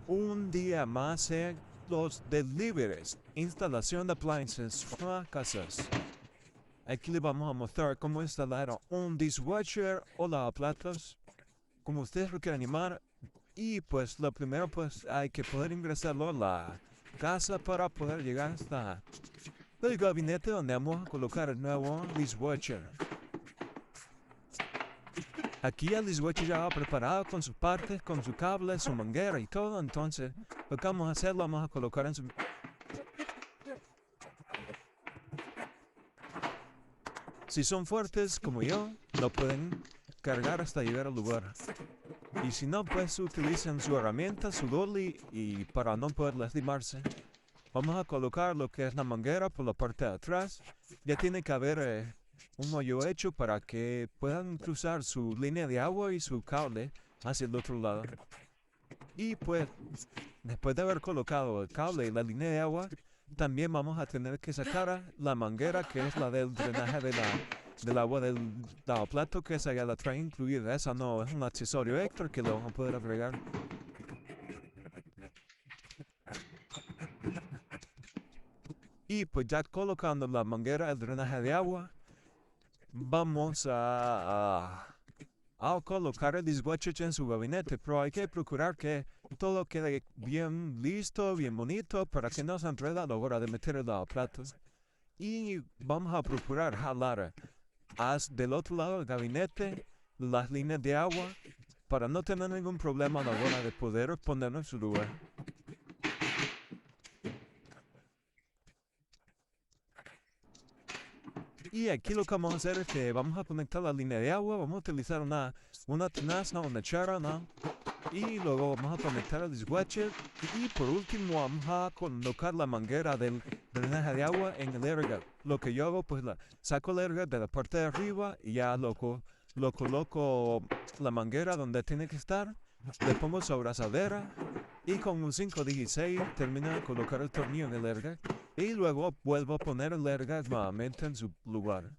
Un día más en los deliveries, instalación de appliances para casas. Aquí le vamos a mostrar cómo instalar un dishwasher o lavaplatos, como ustedes lo quieren animar. Y pues lo primero pues hay que poder ingresarlo a la casa para poder llegar hasta el gabinete donde vamos a colocar el nuevo dishwasher. Aquí el dishwasher ya va preparado con sus partes, con su cable, su manguera y todo. Entonces lo que vamos a hacer lo vamos a colocar en su... Si son fuertes como yo, lo pueden cargar hasta llegar al lugar. Y si no, pues utilizan su herramienta, su dolly, y para no poder lastimarse, vamos a colocar lo que es la manguera por la parte de atrás. Ya tiene que haber un hoyo hecho para que puedan cruzar su línea de agua y su cable hacia el otro lado. Y pues, después de haber colocado el cable y la línea de agua, también vamos a tener que sacar la manguera que es la del drenaje del agua del lavaplato, que esa ya la trae incluida. Esa no es un accesorio extra que lo vamos a poder agregar. Y pues ya colocando la manguera del drenaje de agua, vamos a colocar el dishwasher en su gabinete, pero hay que procurar que todo quede bien listo, bien bonito, para que no se enrede a la hora de meter el lavaplatos. Y vamos a procurar jalar del otro lado del gabinete las líneas de agua para no tener ningún problema a la hora de poder ponerlo en su lugar. Y aquí lo que vamos a hacer es que vamos a conectar la línea de agua, vamos a utilizar una tenaza, una chara, ¿no? Y luego vamos a conectar el dishwasher. Y por último vamos a colocar la manguera del drenaje de agua en el erga. Lo que yo hago, pues saco el erga de la parte de arriba y ya lo coloco la manguera donde tiene que estar. Le pongo su abrazadera y con un 516 termino de colocar el tornillo en el erga. Y luego vuelvo a poner el erga nuevamente en su lugar.